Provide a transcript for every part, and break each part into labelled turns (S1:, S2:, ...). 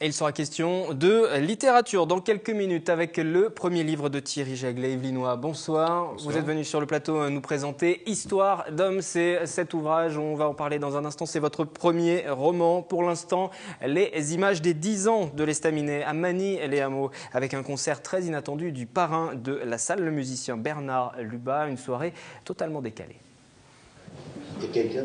S1: Et il sera question de littérature dans quelques minutes avec le premier livre de Thierry Jaglet. Yves Linois, bonsoir. Vous êtes venu sur le plateau nous présenter Histoire d'homme. C'est cet ouvrage, on va en parler dans un instant. C'est votre premier roman. Pour l'instant, les images des 10 ans de l'Estaminet à Magny-les-Hameaux avec un concert très inattendu du parrain de la salle, le musicien Bernard Lubat. Une soirée totalement décalée.
S2: Il y a quelqu'un ?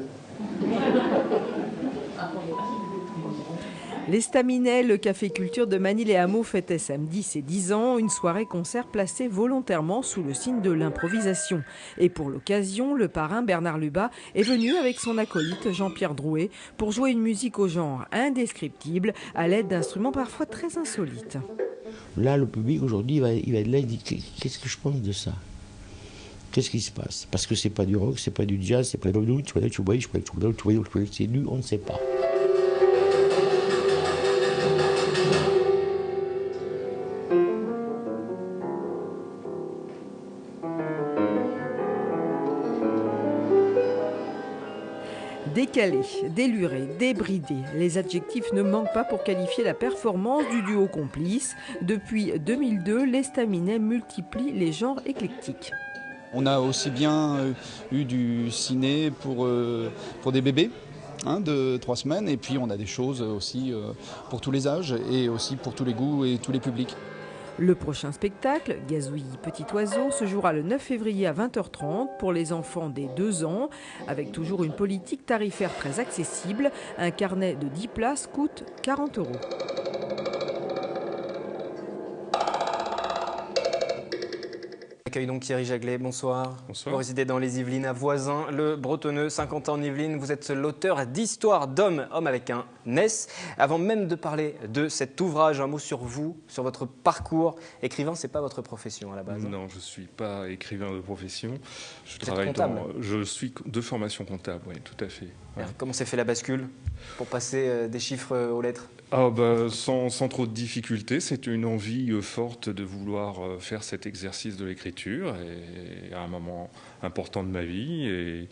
S3: L'Estaminet, le café culture de Magny-les-Hameaux, fêtait samedi ses 10 ans, une soirée-concert placée volontairement sous le signe de l'improvisation. Et pour l'occasion, le parrain Bernard Lubat est venu avec son acolyte Jean-Pierre Drouet pour jouer une musique au genre indescriptible à l'aide d'instruments parfois très insolites.
S2: Là, le public aujourd'hui, il va être là, il dit qu'est-ce que je pense de ça ? Qu'est-ce qui se passe ? Parce que c'est pas du rock, c'est pas du jazz, c'est pas du c'est du, on ne sait pas.
S3: Décalé, déluré, débridé, les adjectifs ne manquent pas pour qualifier la performance du duo complice. Depuis 2002, l'Estaminet multiplie les genres éclectiques.
S4: On a aussi bien eu du ciné pour des bébés de 3 semaines, et puis on a des choses aussi pour tous les âges et aussi pour tous les goûts et tous les publics.
S3: Le prochain spectacle, Gazouillis Petit Oiseau, se jouera le 9 février à 20h30 pour les enfants dès 2 ans, avec toujours une politique tarifaire très accessible. Un carnet de 10 places coûte 40 €.
S1: Accueille donc Thierry Jaglet, bonsoir.
S5: Bonsoir.
S1: Vous résidez dans les Yvelines à Voisins, le Bretonneux, 50 ans en Yvelines. Vous êtes l'auteur d'Histoire d'homme, homme avec un S. Avant même de parler de cet ouvrage, un mot sur vous, sur votre parcours. Écrivain, c'est pas votre profession à la base.
S5: Non, je ne suis pas écrivain de profession. Je suis de formation comptable, oui, tout à fait. Ouais.
S1: Comment s'est fait la bascule pour passer des chiffres aux lettres ?
S5: Sans trop de difficultés, c'est une envie forte de vouloir faire cet exercice de l'écriture et à un moment important de ma vie et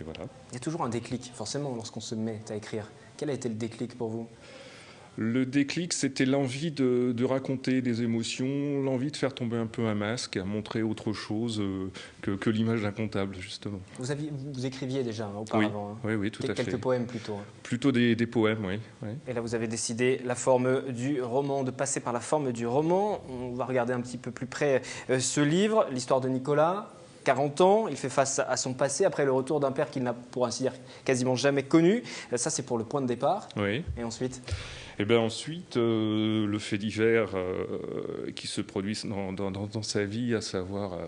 S5: voilà.
S1: Il y a toujours un déclic, forcément, lorsqu'on se met à écrire. Quel a été le déclic pour vous ?
S5: Le déclic, c'était l'envie de raconter des émotions, l'envie de faire tomber un peu un masque, à montrer autre chose que l'image d'un comptable, justement.
S1: Vous écriviez déjà auparavant.
S5: Oui, tout à fait.
S1: Quelques poèmes plutôt.
S5: Plutôt des poèmes, oui.
S1: Et là, vous avez décidé de passer par la forme du roman. On va regarder un petit peu plus près ce livre, l'histoire de Nicolas. 40 ans, il fait face à son passé après le retour d'un père qu'il n'a, pour ainsi dire, quasiment jamais connu. Ça, c'est pour le point de départ.
S5: Oui.
S1: Et ensuite ?
S5: Et bien ensuite, le fait divers qui se produit dans sa vie, à savoir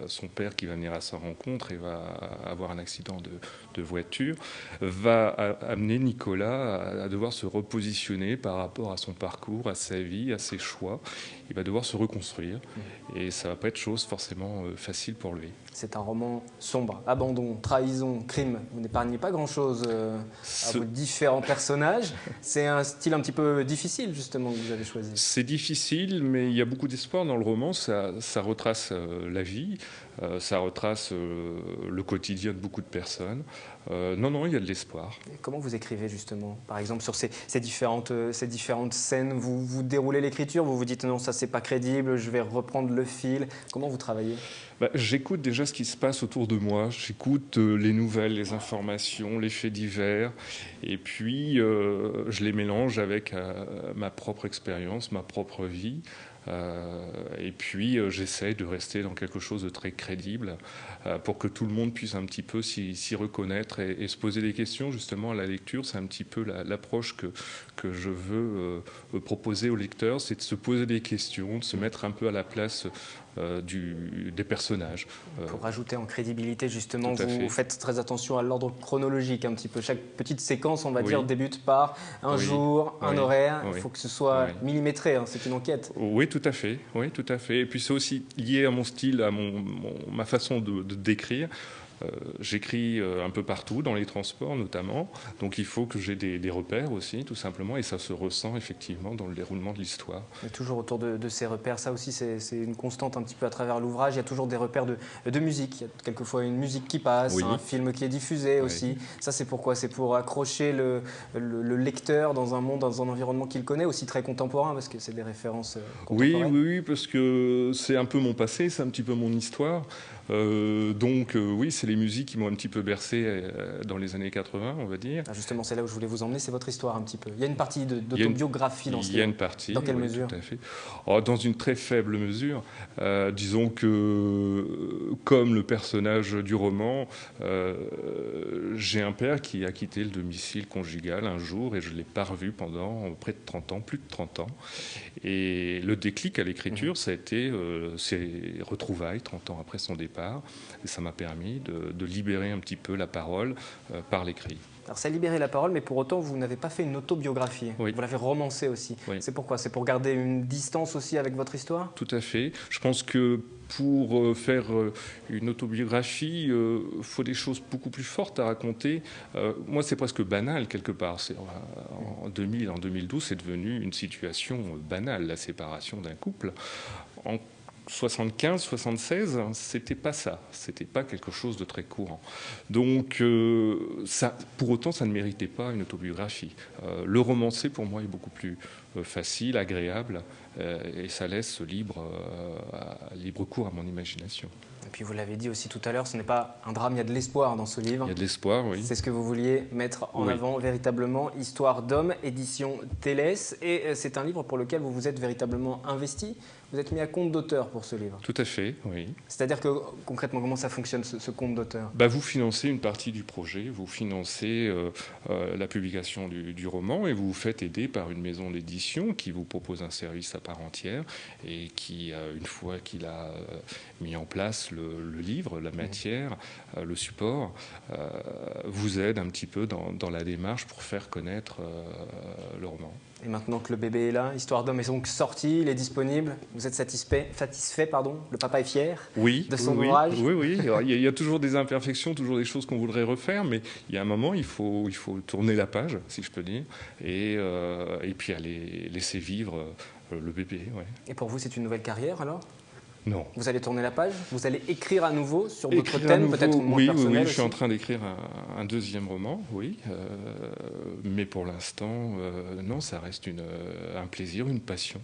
S5: son père qui va venir à sa rencontre et va avoir un accident de voiture, va amener Nicolas à devoir se repositionner par rapport à son parcours, à sa vie, à ses choix. Il va devoir se reconstruire et ça ne va pas être chose forcément facile pour lui.
S1: C'est un roman sombre, abandon, trahison, crime. Vous n'épargnez pas grand-chose à vos différents personnages. C'est un style un petit peu difficile, justement, que vous avez choisi.
S5: C'est difficile, mais il y a beaucoup d'espoir dans le roman. Ça retrace la vie, ça retrace le quotidien de beaucoup de personnes. Non, il y a de l'espoir.
S1: Comment vous écrivez, justement ? Par exemple, sur ces différentes scènes, vous déroulez l'écriture, vous vous dites non, ça c'est pas crédible, je vais reprendre le fil. Comment vous travaillez ?
S5: J'écoute déjà ce qui se passe autour de moi, j'écoute les nouvelles, les informations, les faits divers, et puis je les mélange avec ma propre expérience, ma propre vie. Et puis j'essaie de rester dans quelque chose de très crédible pour que tout le monde puisse un petit peu s'y reconnaître et se poser des questions justement à la lecture. C'est un petit peu l'approche que je veux proposer aux lecteurs, c'est de se poser des questions, de se mettre un peu à la place des personnages.
S1: Pour rajouter en crédibilité, justement, vous faites très attention à l'ordre chronologique un petit peu. Chaque petite séquence, on va dire, débute par un jour, un horaire. Il faut que ce soit millimétré, c'est une enquête.
S5: Oui, tout à fait. Et puis c'est aussi lié à mon style, à ma façon de décrire. J'écris un peu partout, dans les transports notamment, donc il faut que j'ai des repères aussi, tout simplement, et ça se ressent effectivement dans le déroulement de l'histoire.
S1: Mais toujours autour de ces repères, ça aussi c'est une constante un petit peu à travers l'ouvrage, il y a toujours des repères de musique, il y a quelquefois une musique qui passe,
S5: oui.
S1: Un film qui est diffusé aussi. Ça c'est pourquoi? C'est pour accrocher le lecteur dans un monde, dans un environnement qu'il connaît, aussi très contemporain, parce que c'est des références contemporaines.
S5: Oui, parce que c'est un peu mon passé, c'est un petit peu mon histoire. Donc oui, c'est les musiques qui m'ont un petit peu bercé dans les années 80, on va dire.
S1: Ah, justement, c'est là où je voulais vous emmener, c'est votre histoire un petit peu. Il y a une partie d'autobiographie dans ce livre.
S5: Il y a une partie.
S1: Dans quelle mesure?
S5: Tout à fait. Oh, dans une très faible mesure. Disons que, comme le personnage du roman, j'ai un père qui a quitté le domicile conjugal un jour et je ne l'ai pas revu pendant près de 30 ans, plus de 30 ans. Et le déclic à l'écriture, ça a été ces retrouvailles 30 ans après son départ. Et ça m'a permis de libérer un petit peu la parole par l'écrit.
S1: Alors ça a libéré la parole, mais pour autant, vous n'avez pas fait une autobiographie.
S5: Oui.
S1: Vous l'avez romancée aussi. Oui. C'est pourquoi? C'est pour garder une distance aussi avec votre histoire?
S5: Tout à fait. Je pense que pour faire une autobiographie, il faut des choses beaucoup plus fortes à raconter. Moi, c'est presque banal, quelque part. En 2000, en 2012, c'est devenu une situation banale, la séparation d'un couple. En 75, 76, c'était pas ça. C'était pas quelque chose de très courant. Donc, pour autant, ça ne méritait pas une autobiographie. Le romancer, pour moi, est beaucoup plus facile, agréable, et ça laisse libre cours à mon imagination.
S1: Et puis vous l'avez dit aussi tout à l'heure, ce n'est pas un drame, il y a de l'espoir dans ce livre.
S5: Il y a de l'espoir, oui.
S1: C'est ce que vous vouliez mettre en avant véritablement, Histoire d'homme, édition Télès. Et c'est un livre pour lequel vous vous êtes véritablement investi. Vous êtes mis à compte d'auteur pour ce livre.
S5: Tout à fait, oui.
S1: C'est-à-dire que concrètement, comment ça fonctionne ce compte d'auteur?
S5: Vous financez une partie du projet, vous financez la publication du roman et vous vous faites aider par une maison d'édition qui vous propose un service à part entière et qui, une fois qu'il a mis en place le livre, la matière, le support, vous aide un petit peu dans la démarche pour faire connaître le roman.
S1: Et maintenant que le bébé est là, Histoire d'homme est donc sorti, il est disponible, vous êtes satisfait, le papa est fier de son ouvrage?
S5: Oui. Alors, il y a toujours des imperfections, toujours des choses qu'on voudrait refaire, mais il y a un moment, il faut tourner la page, si je peux dire, et puis aller laisser vivre le bébé. Ouais.
S1: Et pour vous, c'est une nouvelle carrière alors?
S5: Non.
S1: Vous allez tourner la page? Vous allez écrire à nouveau sur d'autres thèmes, peut-être moins personnels?
S5: Oui, je suis en train d'écrire un deuxième roman, oui. Mais pour l'instant, non, ça reste un plaisir, une passion.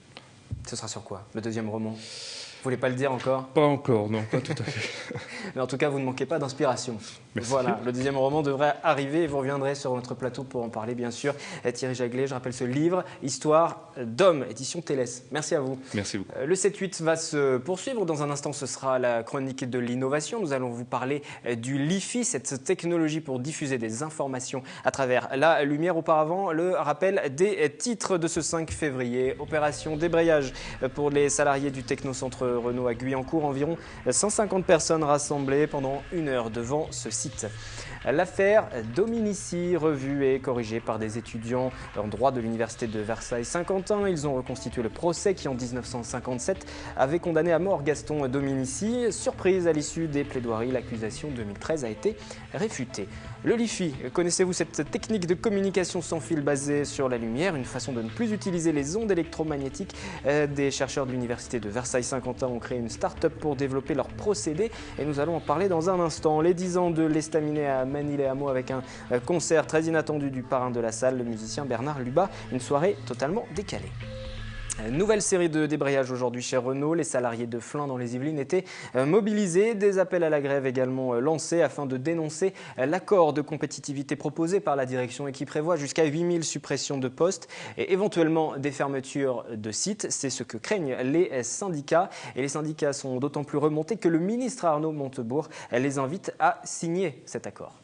S1: Ce sera sur quoi, le deuxième roman? Vous voulez pas le dire encore?
S5: Pas encore, non, pas tout à fait.
S1: Mais en tout cas, vous ne manquez pas d'inspiration.
S5: Merci.
S1: Voilà, le deuxième roman devrait arriver et vous reviendrez sur notre plateau pour en parler, bien sûr. Thierry Jaglet, je rappelle ce livre, Histoire d'homme, édition Télès. Merci à vous.
S5: Merci beaucoup.
S1: Le 7-8 va se poursuivre. Dans un instant, ce sera la chronique de l'innovation. Nous allons vous parler du LiFi, cette technologie pour diffuser des informations à travers la lumière. Auparavant, le rappel des titres de ce 5 février. Opération débrayage pour les salariés du Technocentre Renault à Guyancourt. Environ 150 personnes rassemblées pendant 1 heure devant ce site. L'affaire Dominici, revue et corrigée par des étudiants en droit de l'université de Versailles-Saint-Quentin. Ils ont reconstitué le procès qui, en 1957, avait condamné à mort Gaston Dominici. Surprise, à l'issue des plaidoiries, l'accusation 2013 a été réfutée. Le LiFi, connaissez-vous cette technique de communication sans fil basée sur la lumière, une façon de ne plus utiliser les ondes électromagnétiques? Des chercheurs de l'université de Versailles-Saint-Quentin ont créé une start-up pour développer leur procédé et nous allons en parler dans un instant. Les 10 ans de l'Estaminet à Manille-les-Hameaux avec un concert très inattendu du parrain de la salle, le musicien Bernard Lubat, une soirée totalement décalée. Nouvelle série de débrayage aujourd'hui chez Renault. Les salariés de Flins dans les Yvelines étaient mobilisés. Des appels à la grève également lancés afin de dénoncer l'accord de compétitivité proposé par la direction et qui prévoit jusqu'à 8000 suppressions de postes et éventuellement des fermetures de sites. C'est ce que craignent les syndicats. Et les syndicats sont d'autant plus remontés que le ministre Arnaud Montebourg les invite à signer cet accord.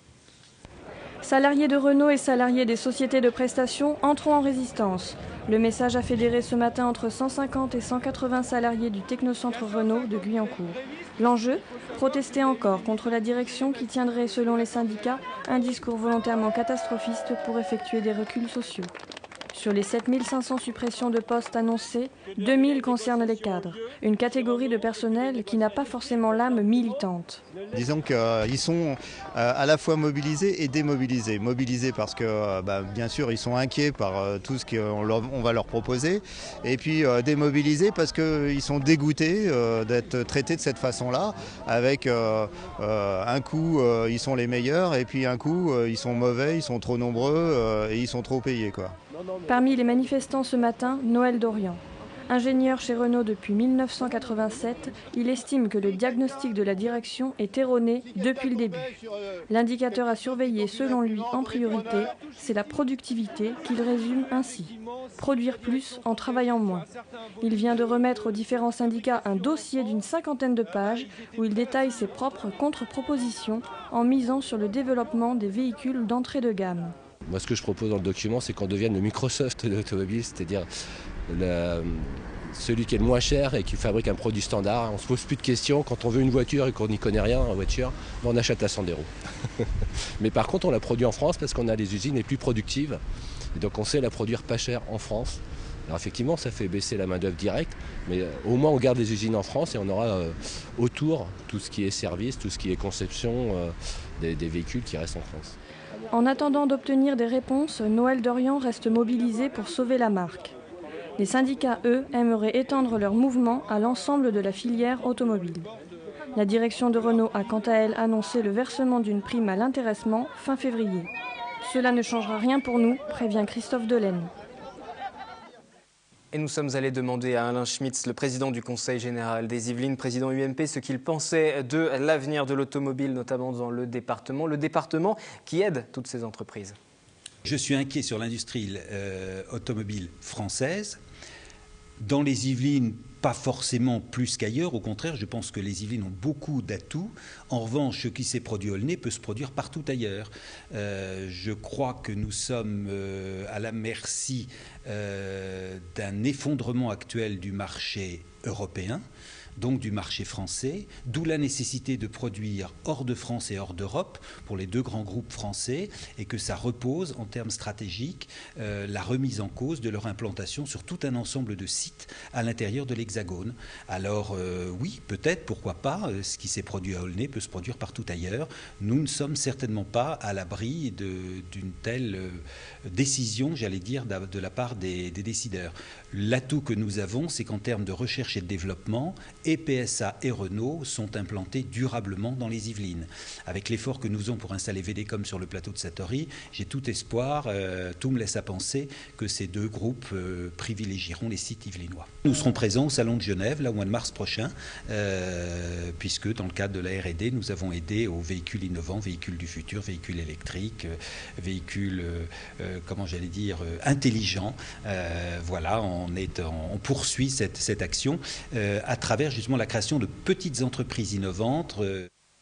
S6: Salariés de Renault et salariés des sociétés de prestations entrons en résistance. Le message a fédéré ce matin entre 150 et 180 salariés du Technocentre Renault de Guyancourt. L'enjeu, protester encore contre la direction qui tiendrait, selon les syndicats, un discours volontairement catastrophiste pour effectuer des reculs sociaux. Sur les 7500 suppressions de postes annoncées, 2000 concernent les cadres, une catégorie de personnel qui n'a pas forcément l'âme militante.
S7: Disons qu'ils sont à la fois mobilisés et démobilisés. Mobilisés parce que, bien sûr, ils sont inquiets par tout ce qu'on va leur proposer. Et puis démobilisés parce qu'ils sont dégoûtés d'être traités de cette façon-là. Avec un coup, ils sont les meilleurs et puis un coup, ils sont mauvais, ils sont trop nombreux et ils sont trop payés, quoi.
S6: Parmi les manifestants ce matin, Noël Dorian. Ingénieur chez Renault depuis 1987, il estime que le diagnostic de la direction est erroné depuis le début. L'indicateur à surveiller selon lui en priorité, c'est la productivité qu'il résume ainsi. Produire plus en travaillant moins. Il vient de remettre aux différents syndicats un dossier d'une 50aine de pages où il détaille ses propres contre-propositions en misant sur le développement des véhicules d'entrée de gamme.
S8: Moi, ce que je propose dans le document, c'est qu'on devienne le Microsoft de l'automobile, c'est-à-dire celui qui est le moins cher et qui fabrique un produit standard. On ne se pose plus de questions. Quand on veut une voiture et qu'on n'y connaît rien en voiture, on achète à 100 €. Mais par contre, on la produit en France parce qu'on a les usines les plus productives. Et donc, on sait la produire pas cher en France. Alors effectivement, ça fait baisser la main-d'œuvre directe, mais au moins on garde les usines en France et on aura autour tout ce qui est service, tout ce qui est conception des véhicules qui restent en France.
S6: En attendant d'obtenir des réponses, Noël Dorian reste mobilisé pour sauver la marque. Les syndicats, eux, aimeraient étendre leur mouvement à l'ensemble de la filière automobile. La direction de Renault a quant à elle annoncé le versement d'une prime à l'intéressement fin février. Cela ne changera rien pour nous, prévient Christophe Delaine.
S1: Et nous sommes allés demander à Alain Schmitz, le président du Conseil général des Yvelines, président UMP, ce qu'il pensait de l'avenir de l'automobile, notamment dans le département qui aide toutes ces entreprises.
S9: Je suis inquiet sur l'industrie automobile française. Dans les Yvelines, pas forcément plus qu'ailleurs. Au contraire, je pense que les Yvelines ont beaucoup d'atouts. En revanche, ce qui s'est produit à Aulnay peut se produire partout ailleurs. Je crois que nous sommes à la merci d'un effondrement actuel du marché européen, donc du marché français, d'où la nécessité de produire hors de France et hors d'Europe pour les deux grands groupes français, et que ça repose en termes stratégiques la remise en cause de leur implantation sur tout un ensemble de sites à l'intérieur de l'Hexagone. Alors oui, peut-être, pourquoi pas, ce qui s'est produit à Aulnay peut se produire partout ailleurs. Nous ne sommes certainement pas à l'abri d'une telle décision, j'allais dire, de la part des décideurs. L'atout que nous avons, c'est qu'en termes de recherche et de développement, et PSA et Renault sont implantés durablement dans les Yvelines. Avec l'effort que nous faisons pour installer VDCom sur le plateau de Satory, j'ai tout espoir, tout me laisse à penser que ces deux groupes privilégieront les sites yvelinois. Nous serons présents au Salon de Genève, là, au mois de mars prochain, puisque dans le cadre de la R&D, nous avons aidé aux véhicules innovants, véhicules du futur, véhicules électriques, véhicules, intelligents. Voilà, on poursuit cette action à travers justement la création de petites entreprises innovantes.